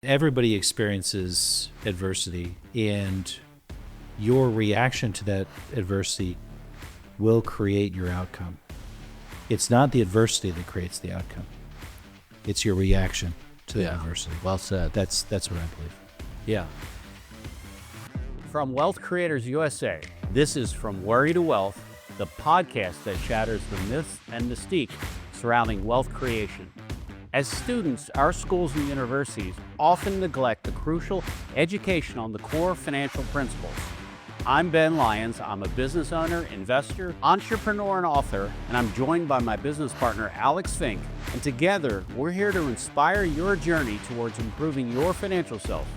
everybody experiences adversity, and your reaction to that adversity will create your outcome. It's not the adversity that creates the outcome. It's your reaction to the adversity. Well said. That's what I believe. Yeah. From Wealth Creators USA, this is From Worry to Wealth, the podcast that shatters the myths and mystique surrounding wealth creation. As students, our schools and universities often neglect the crucial education on the core financial principles. I'm Ben Lyons. I'm a business owner, investor, entrepreneur, and author, and I'm joined by my business partner, Alex Fink. And together, we're here to inspire your journey towards improving your financial self.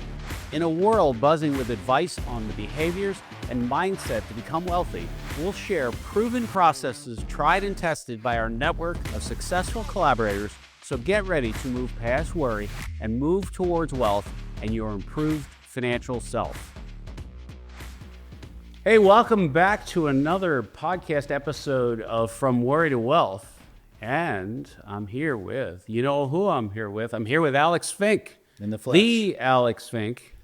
In a world buzzing with advice on the behaviors and mindset to become wealthy, we'll share proven processes tried and tested by our network of successful collaborators. So get ready to move past worry and move towards wealth and your improved financial self. Hey, welcome back to another podcast episode of From Worry to Wealth. And I'm here with, you know who I'm here with? I'm here with Alex Fink. In the flesh. The Alex Fink.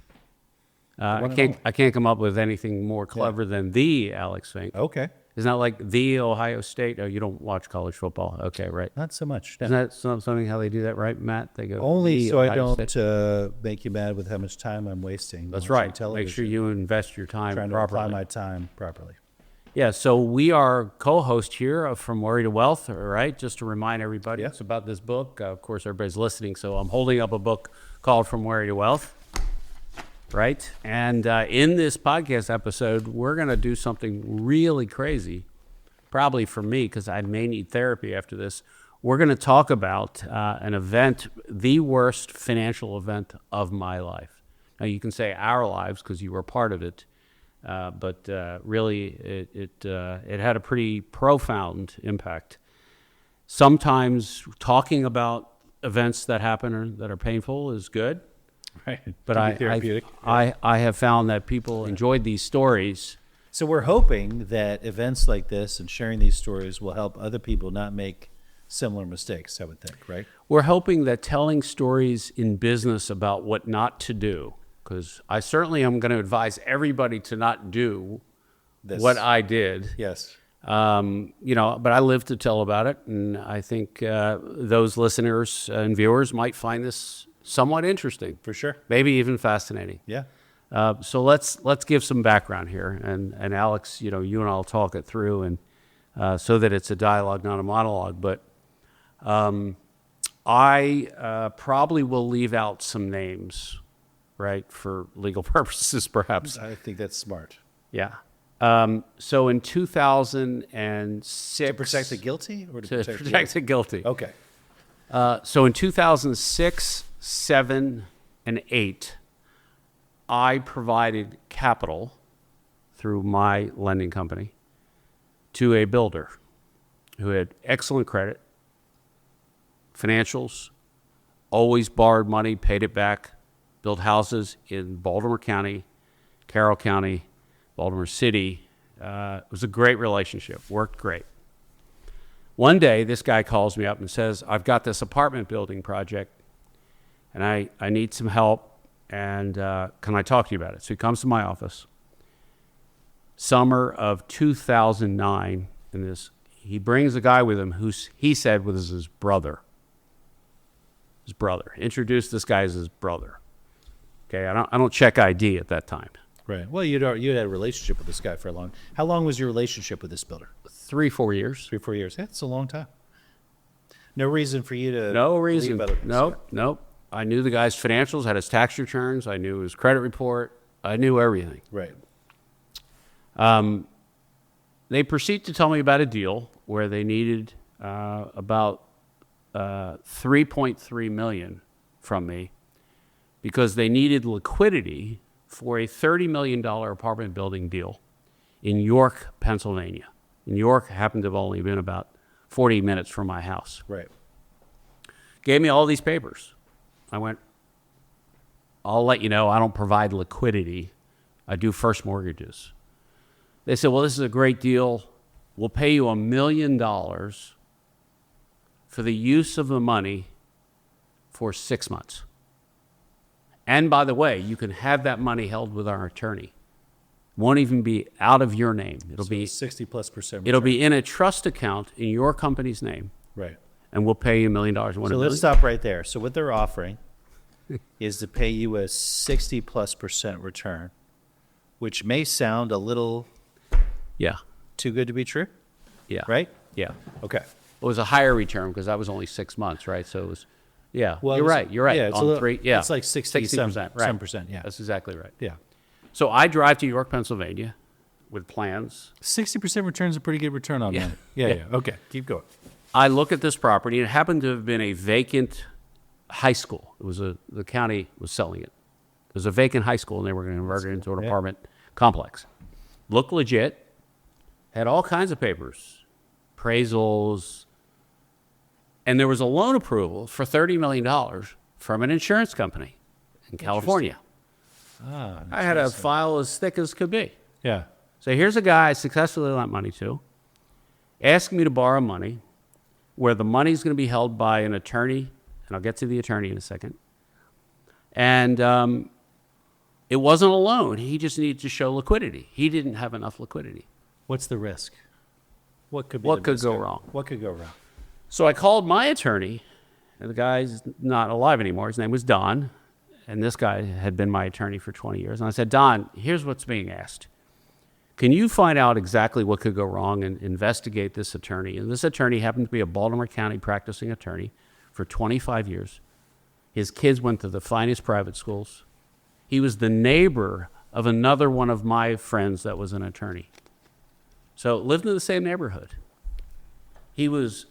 I can't come up with anything more clever than the Alex Fink. Okay. Isn't that like the Ohio State? Oh, you don't watch college football. Okay, right. Not so much. Isn't that something how they do that, right, Matt? They go Only so I Ohio don't State. make you mad with how much time I'm wasting. That's watching right. television. Make sure you invest your time Trying to properly. apply my time properly. Yeah, so we are co-host here of From Worry to Wealth, all right? Just to remind everybody, Yeah. it's about this book. Of course, everybody's listening, so I'm holding up a book called From Worry to Wealth, right? And in this podcast episode, we're going to do something really crazy, probably for me, because I may need therapy after this. We're going to talk about an event, the worst financial event of my life. Now, you can say our lives because you were part of it. But really, it had a pretty profound impact. Sometimes talking about events that happen or that are painful is good, Right. but Therapeutic. I have found that people enjoyed these stories. So we're hoping that events like this and sharing these stories will help other people not make similar mistakes, I would think, right? We're hoping that telling stories in business about what not to do, because I certainly am going to advise everybody to not do what I did. Yes. But I live to tell about it, and I think those listeners and viewers might find this somewhat interesting. For sure. Maybe even fascinating. Yeah. So let's give some background here, and Alex, you and I'll talk it through, and so that it's a dialogue, not a monologue. But I probably will leave out some names, right, for legal purposes, perhaps. I think that's smart. Yeah. So in 2006... To protect the guilty or to protect the guilty. Okay. So in 2006, 7, and 8, I provided capital through my lending company to a builder who had excellent credit, financials, always borrowed money, paid it back, built houses in Baltimore County, Carroll County, Baltimore City. It was a great relationship, worked great. One day, this guy calls me up and says, I've got this apartment building project, and I need some help, and can I talk to you about it? So he comes to my office. Summer of 2009, he brings a guy with him who he said was his brother. His brother. Introduced this guy as his brother. Okay, I don't check ID at that time. Right. Well, you had a relationship with this guy for a long... How long was your relationship with this builder? 3-4 years. 3-4 years. Yeah, it's a long time. No reason for you to... No reason. leave other- Nope. I knew the guy's financials, had his tax returns. I knew his credit report. I knew everything. Right. They proceed to tell me about a deal where they needed about $3.3 million from me because they needed liquidity for a $30 million apartment building deal in York, Pennsylvania. And York happened to have only been about 40 minutes from my house. Right. Gave me all these papers. I went, I'll let you know, I don't provide liquidity. I do first mortgages. They said, well, this is a great deal. We'll pay you $1 million for the use of the money for 6 months. And by the way, you can have that money held with our attorney. Won't even be out of your name. It'll be 60+%. It'll be in a trust account in your company's name, right. and we'll pay you $1 million. So let's stop right there. So what they're offering is to pay you a 60+% return, which may sound a little too good to be true. Yeah. Right? Yeah. Okay. It was a higher return because that was only 6 months, right? So it was, Well, you're right. You're right. Yeah, it's On three, it's like 60%, right? 7%. Yeah. That's exactly right. Yeah. So I drive to York, Pennsylvania with plans. 60% return is a pretty good return on money. Yeah. Okay. Keep going. I look at this property. It happened to have been a vacant high school. It was the county was selling it. It was a vacant high school, and they were going to convert it into an apartment complex. Looked legit. Had all kinds of papers, appraisals, and there was a loan approval for $30 million from an insurance company in California. I had a file as thick as could be. Yeah. So here's a guy I successfully lent money to, asking me to borrow money, where the money's going to be held by an attorney, and I'll get to the attorney in a second. And it wasn't a loan. He just needed to show liquidity. He didn't have enough liquidity. What's the risk? What could go wrong? What could go wrong? So I called my attorney, and the guy's not alive anymore. His name was Don, and this guy had been my attorney for 20 years. And I said, Don, here's what's being asked. Can you find out exactly what could go wrong and investigate this attorney? And this attorney happened to be a Baltimore County practicing attorney for 25 years. His kids went to the finest private schools. He was the neighbor of another one of my friends that was an attorney. So lived in the same neighborhood. He was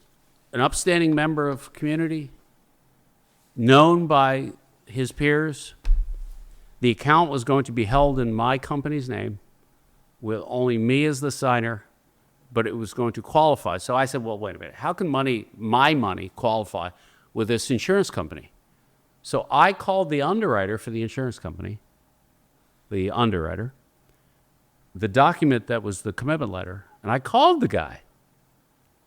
an upstanding member of community, known by his peers. The account was going to be held in my company's name with only me as the signer, but it was going to qualify. So I said, well, wait a minute. How can my money qualify with this insurance company? So I called the underwriter for the insurance company, the document that was the commitment letter, and I called the guy.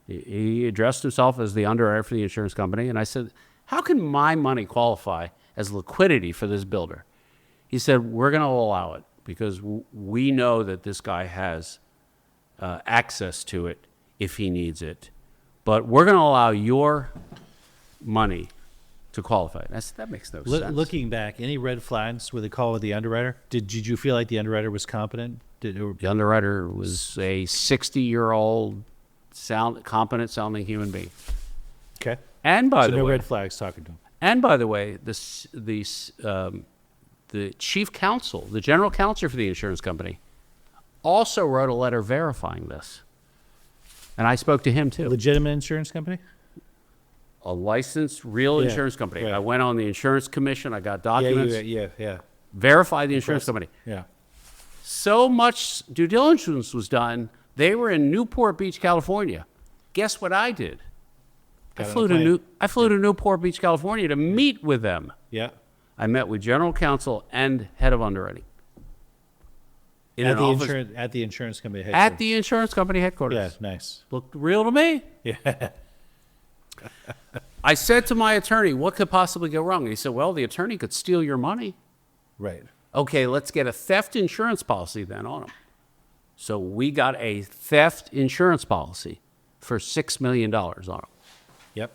He addressed himself as the underwriter for the insurance company, and I said, how can my money qualify as liquidity for this builder? He said, we're going to allow it because we know that this guy has access to it if he needs it, but we're going to allow your money to qualify. And I said, that makes no sense. Looking back, any red flags with the call with the underwriter? Did you feel like the underwriter was competent? The underwriter was a 60-year-old, competent sounding human being. Okay. And by the no way, red flags talking to him. And by the way, the chief counsel, the general counsel for the insurance company, also wrote a letter verifying this. And I spoke to him too. Legitimate insurance company? A licensed real insurance company. Right. I went on the insurance commission. I got documents. Yeah. Verified the insurance company. Yeah. So much due diligence was done. They were in Newport Beach, California. Guess what I did? I flew to Newport Beach, California to meet with them. Yeah. I met with general counsel and head of underwriting. At the insurance company headquarters. At the insurance company headquarters. Yeah, nice. Looked real to me. Yeah. I said to my attorney, what could possibly go wrong? He said, well, the attorney could steal your money. Right. Okay, let's get a theft insurance policy then on him. So we got a theft insurance policy for $6 million on him. Yep.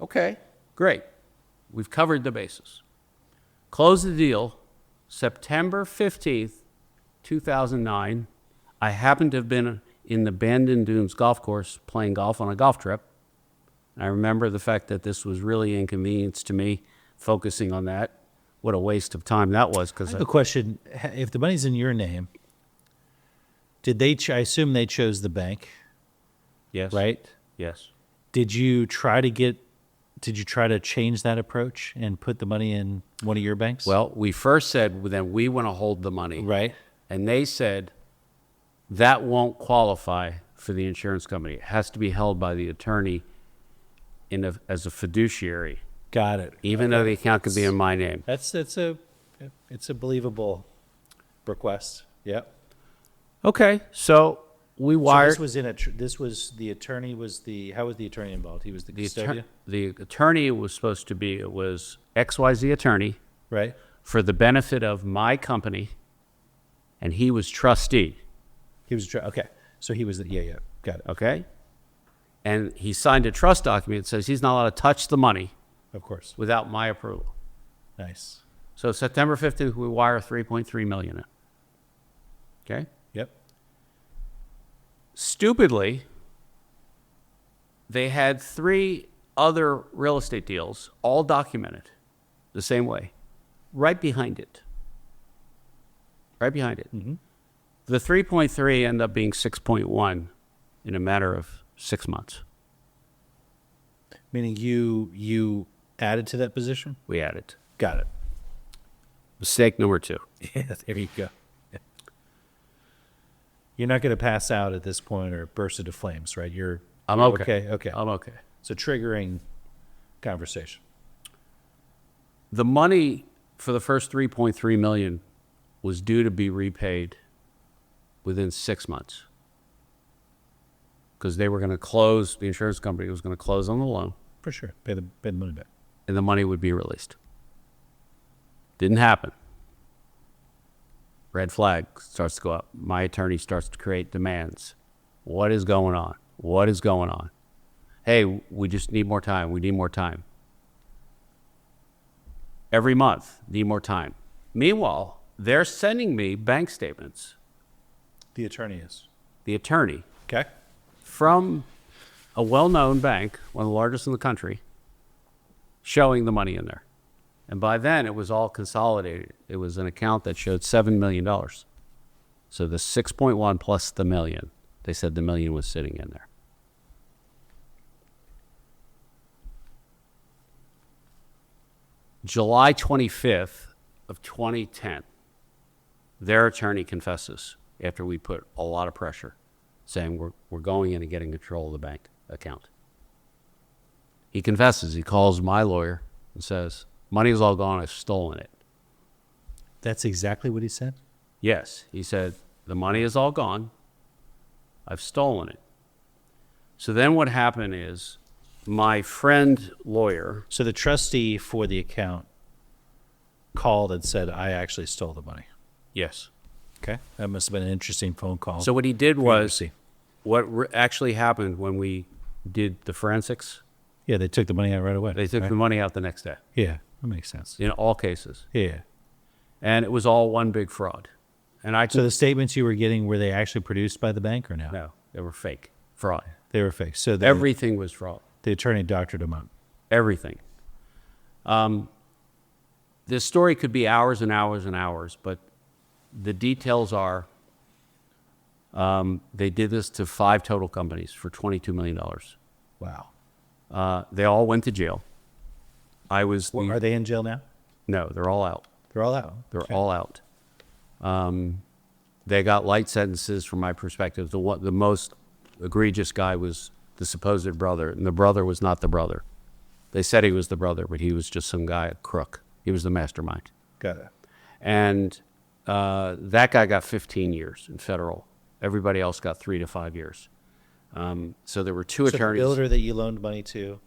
Okay, great. We've covered the bases. Closed the deal September 15th, 2009. I happened to have been in the Bandon Dunes golf course playing golf on a golf trip. I remember the fact that this was really inconvenience to me, focusing on that. What a waste of time that was. I have a question. If the money's in your name, did they? I assume they chose the bank. Yes. Right. Yes. Did you try to change that approach and put the money in one of your banks? Well, we first said then we want to hold the money. Right. And they said that won't qualify for the insurance company. It has to be held by the attorney as a fiduciary. Got it. Even though the account could be in my name. It's a believable request. Yep. Okay, so we wired. So this was the attorney how was the attorney involved? He was the custodian? The attorney was supposed to be, it was XYZ attorney, Right. for the benefit of my company, and he was trustee. He was okay. So he was yeah. Got it. Okay? And he signed a trust document that says he's not allowed to touch the money Of course. without my approval. Nice. So September 15th, we wire $3.3 million in. Okay? Yep. Stupidly, they had 3 other real estate deals, all documented the same way, right behind it. Right behind it. Mm-hmm. The 3.3 ended up being 6.1 in a matter of 6 months. Meaning you added to that position? We added. Got it. Mistake number 2. Yeah, there you go. Yeah. You're not going to pass out at this point or burst into flames, right? I'm okay. Okay. I'm okay. So triggering conversation. The money for the first 3.3 million was due to be repaid within 6 months, because they were going to close, the insurance company was going to close on the loan, For sure. Pay the money back. and the money would be released. Didn't happen. Red flag starts to go up. My attorney starts to create demands. What is going on? What is going on? Hey, we just need more time. We need more time. Every month, need more time. Meanwhile, they're sending me bank statements, The attorney is. the attorney, Okay. from a well-known bank, one of the largest in the country, showing the money in there. And by then, it was all consolidated. It was an account that showed $7 million. So the 6.1 plus the million, they said the million was sitting in there. July 25th of 2010, their attorney confesses after we put a lot of pressure, saying we're going in and getting control of the bank account. He confesses. He calls my lawyer and says, money is all gone. I've stolen it. That's exactly what he said? Yes. He said, the money is all gone. I've stolen it. So then what happened is my friend lawyer, So the trustee for the account called and said, I actually stole the money. yes. Okay. That must have been an interesting phone call. So what he did for you to was, see. what actually happened when we did the forensics, Yeah, they took the money out right away. they took right? the money out the next day Yeah, that makes sense. in all cases. Yeah. And it was all one big fraud. And I So the statements you were getting, were they actually produced by the bank or no? no, they were fake fraud. They were fake. So Everything was fraud. the attorney doctored them up. Everything. This story could be hours and hours and hours, but the details are they did this to 5 total companies for $22 million. Wow. They all went to jail. I was Well, are they in jail now? no, they're all out. They're all out. They're Okay. all out. They got light sentences from my perspective. The most egregious guy was the supposed brother, and the brother was not the brother. They said he was the brother, but he was just some guy, a crook. He was the mastermind. Got it. And that guy got 15 years in federal. Everybody else got 3 to 5 years. So there were 2 So the attorneys. builder that you loaned money to,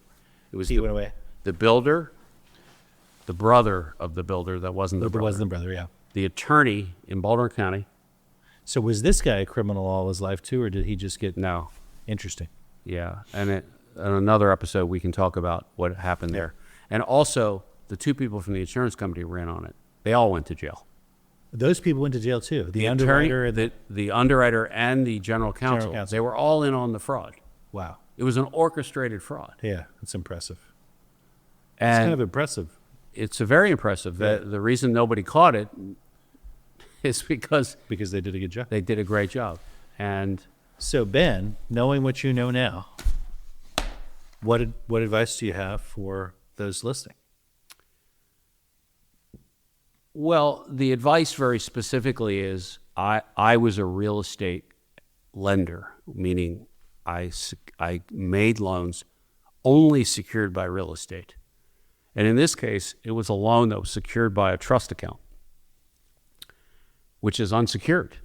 It was he went away. the builder, the brother of the builder that wasn't the It brother. wasn't the brother, yeah. The attorney in Baltimore County. So was this guy a criminal all his life too, or did he just get No. interesting? Yeah. And in another episode, we can talk about what happened there. And also, the 2 people from the insurance company ran on it. They all went to jail. Those people went to jail too. The attorney, underwriter and the underwriter and the general counsel, counsel. they were all in on the fraud. wow. It was an orchestrated fraud. Yeah, it's impressive. It's And kind of impressive. it's a very impressive. The reason nobody caught it is because Because they did a good job. they did a great job. And So Ben, knowing what you know now, what advice do you have for those listening? well, the advice very specifically is I was a real estate lender, meaning I made loans only secured by real estate. And in this case, it was a loan that was secured by a trust account, which is unsecured.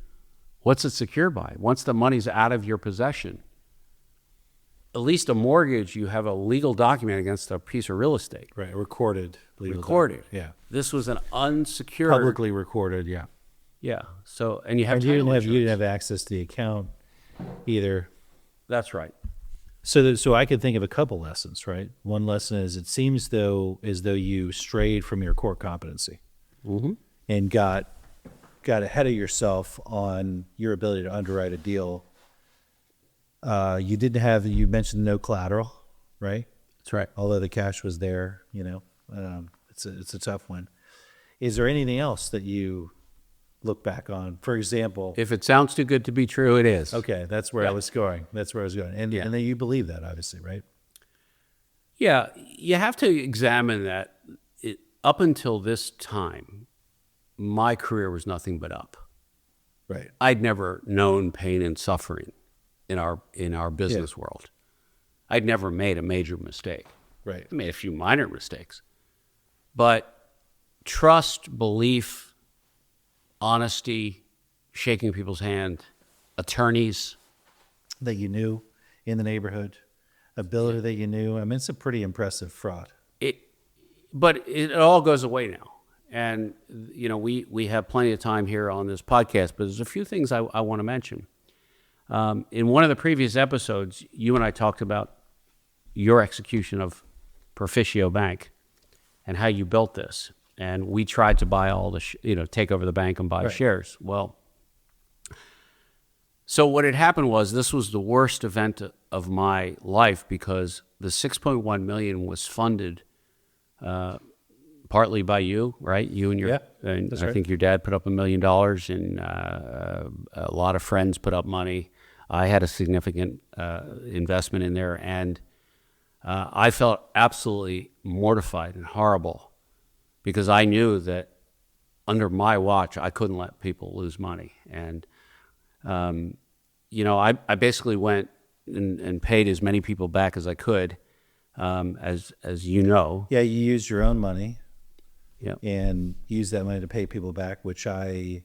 What's it secured by? Once the money's out of your possession, at least a mortgage, you have a legal document against a piece of real estate. Right, recorded. Legal Recorded. document. Yeah. This was an unsecured, publicly recorded, yeah. Yeah. So, and you have And title you insurance. didn't have access to the account either. That's right. So I could think of a couple lessons, right? One lesson is it seems as though you strayed from your core competency and got ahead of yourself on your ability to underwrite a deal. You mentioned no collateral, right? That's right. Although the cash was there, it's a tough one. Is there anything else that you look back on? For example, If it sounds too good to be true, it is. okay, that's where I was going. And Yeah. and then you believe that, obviously, right? Yeah, you have to examine that. Up until this time, my career was nothing but up. Right. I'd never known pain and suffering in our business world. I'd never made a major mistake. Right. I made a few minor mistakes. But trust, belief, honesty, shaking people's hand, attorneys. That you knew in the neighborhood, ability that you knew. I mean, it's a pretty impressive fraud. But it all goes away now. And, we have plenty of time here on this podcast, but there's a few things I want to mention. In one of the previous episodes, you and I talked about your execution of Proficio Bank and how you built this. And we tried to buy all the, take over the bank and buy shares. Well, so what had happened was this was the worst event of my life because the $6.1 million was funded partly by you, right? You and your, and I think your dad put up $1 million, and a lot of friends put up money. I had a significant investment in there, and I felt absolutely mortified and horrible because I knew that under my watch I couldn't let people lose money. And I basically went and paid as many people back as I could, as you know. Yeah, you used your own money. Yeah. And used that money to pay people back, which I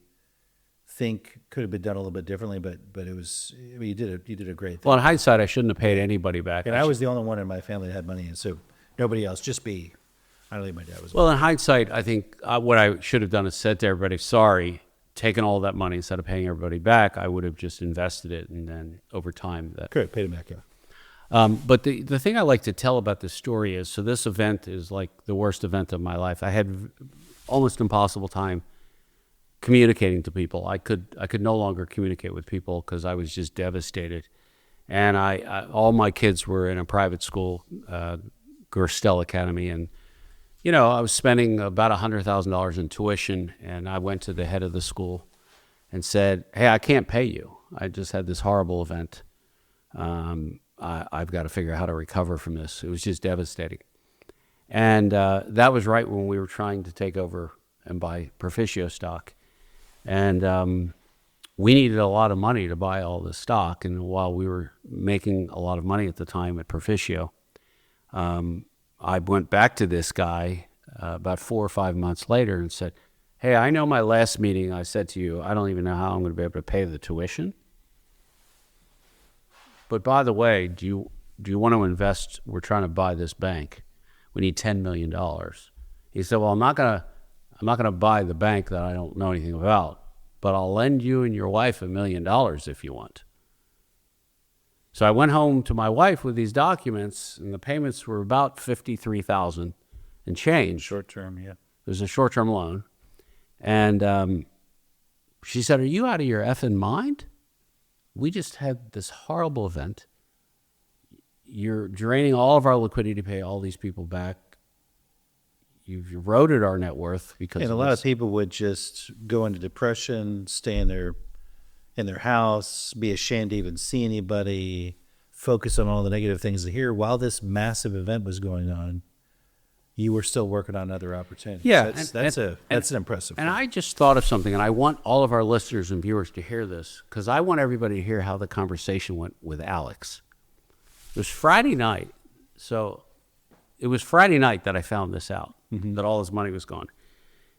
think could have been done a little bit differently, but it was, you did a great thing. Well, in hindsight, I shouldn't have paid anybody back. And I was the only one in my family that had money, and so nobody else, just me. I don't think my dad was. Well, in hindsight, I think what I should have done is said to everybody, sorry, taken all that money instead of paying everybody back. I would have just invested it, and then over time that Correct, paid him back, yeah. But the thing I like to tell about this story is, so this event is like the worst event of my life. I had almost impossible time communicating to people. I could no longer communicate with people because I was just devastated. And I all my kids were in a private school, Gerstel Academy, and I was spending about $100,000 in tuition. And I went to the head of the school and said, "Hey, I can't pay you. I just had this horrible event. I've got to figure out how to recover from this." It was just devastating. And that was right when we were trying to take over and buy Proficio stock. And we needed a lot of money to buy all this stock. And while we were making a lot of money at the time at Proficio, I went back to this guy about 4 or 5 months later and said, "Hey, I know my last meeting I said to you, I don't even know how I'm going to be able to pay the tuition. But by the way, do you want to invest? We're trying to buy this bank. We need $10 million. He said, "Well, I'm not gonna buy the bank that I don't know anything about, but I'll lend you and your wife $1 million if you want." So I went home to my wife with these documents, and the payments were about $53,000 and change. Short term, yeah. It was a short-term loan. And she said, "Are you out of your effing mind? We just had this horrible event. You're draining all of our liquidity to pay all these people back. You've eroded our net worth because." And a lot of people would just go into depression, stay in their house, be ashamed to even see anybody, focus on all the negative things they hear. While this massive event was going on, you were still working on other opportunities. Yeah, that's an impressive And thing. I just thought of something, and I want all of our listeners and viewers to hear this, because I want everybody to hear how the conversation went with Alex. It was Friday night. So it was Friday night that I found this out, that all his money was gone.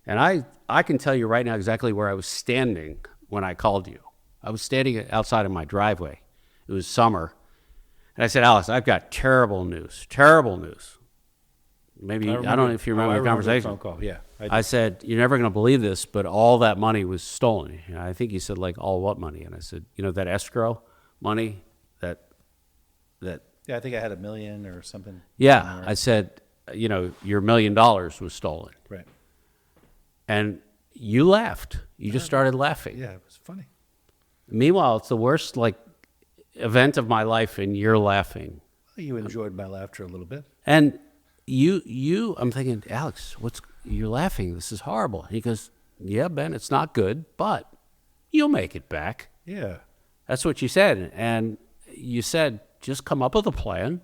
And I can tell you right now exactly where I was standing when I called you. I was standing outside of my driveway. It was summer. And I said, "Alex, I've got terrible news. maybe, I don't know if you remember the conversation. The phone call. Yeah. I said, you're never going to believe this, but all that money was stolen. I think you said, like, all what money? And I said, that escrow money that. Yeah, I think I had $1 million or something. Yeah, I said, your $1 million was stolen. Right. And you laughed. You just started laughing. Yeah, it was funny. Meanwhile, it's the worst, event of my life, and you're laughing. Well, you enjoyed my laughter a little bit. And I'm thinking, Alex, you're laughing. This is horrible. And he goes, yeah, Ben, it's not good, but you'll make it back. Yeah. That's what you said. And you said, just come up with a plan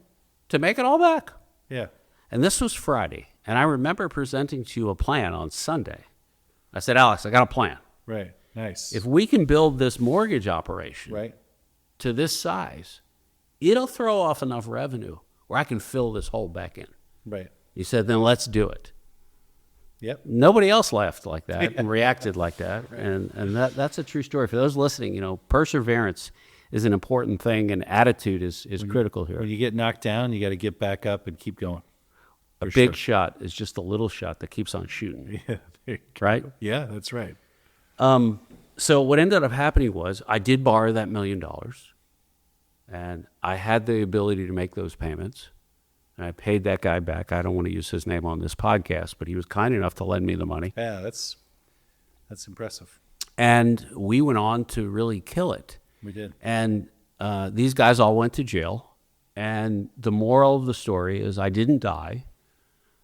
to make it all back. Yeah. And this was Friday. And I remember presenting to you a plan on Sunday. I said, Alex, I got a plan. Right. Nice. If we can build this mortgage operation right. to this size, it'll throw off enough revenue where I can fill this hole back in. Right. You said, then let's do it. Yep. Nobody else laughed like that and reacted like that. Right. And that's a true story. For those listening, perseverance is an important thing, and attitude is critical here. When you get knocked down, you got to get back up and keep going. A big shot is just a little shot that keeps on shooting. Yeah. Right? Yeah, that's right. So what ended up happening was I did borrow that $1 million, and I had the ability to make those payments, and I paid that guy back. I don't want to use his name on this podcast, but he was kind enough to lend me the money. Yeah, that's impressive. And we went on to really kill it. We did. And these guys all went to jail. And the moral of the story is I didn't die,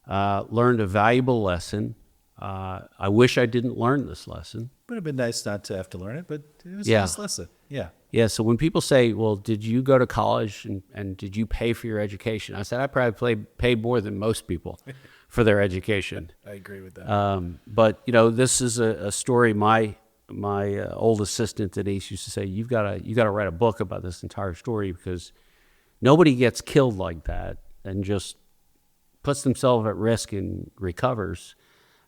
learned a valuable lesson. I wish I didn't learn this lesson. Would have been nice not to have to learn it, but it was a nice lesson. Yeah. Yeah, so when people say, well, did you go to college and did you pay for your education? I said, I probably paid more than most people for their education. I agree with that. But, this is a story my old assistant Denise used to say, you got to write a book about this entire story, because nobody gets killed like that and just puts themselves at risk and recovers.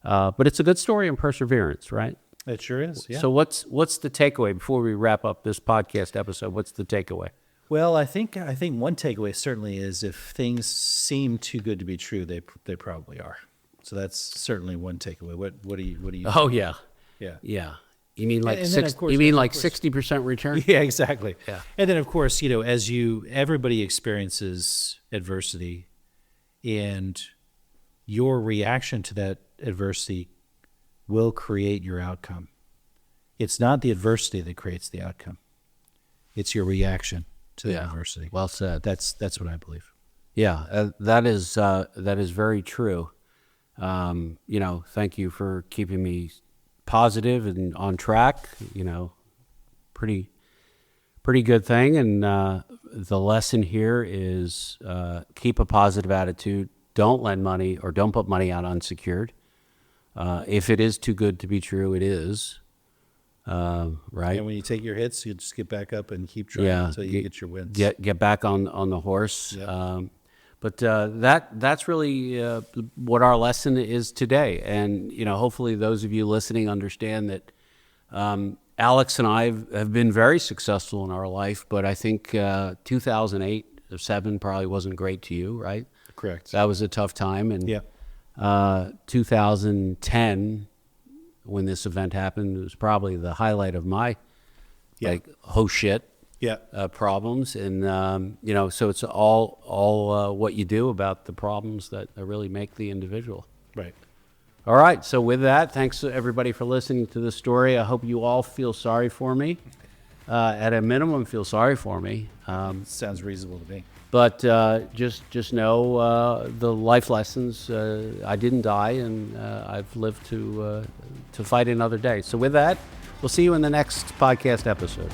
But it's a good story in perseverance, right? It sure is, yeah. So what's the takeaway before we wrap up this podcast episode? What's the takeaway? Well, I think one takeaway certainly is, if things seem too good to be true, they probably are. So that's certainly one takeaway. What do you? Oh yeah, yeah, yeah. You mean like 60% return? Yeah, exactly. Yeah. And then of course, everybody experiences adversity, and your reaction to that adversity will create your outcome. It's not the adversity that creates the outcome. It's your reaction to the adversity. Well said. That's what I believe. Yeah, that is very true. Thank you for keeping me positive and on track. Pretty good thing. And the lesson here is keep a positive attitude. Don't lend money or don't put money out unsecured. If it is too good to be true, it is. Right? And when you take your hits, you just get back up and keep trying until you get your wins. Get back on the horse. Yep. But that's really what our lesson is today. And hopefully those of you listening understand that Alex and I have been very successful in our life. But I think 2008 or 2007 probably wasn't great to you, right? Correct. That was a tough time. And 2010, when this event happened, was probably the highlight of my oh shit problems. And so it's all what you do about the problems that really make the individual. Right. All right. So with that, thanks to everybody for listening to this story. I hope you all feel sorry for me. At a minimum, feel sorry for me. Sounds reasonable to me. But just know the life lessons. I didn't die, and I've lived to fight another day. So with that, we'll see you in the next podcast episode.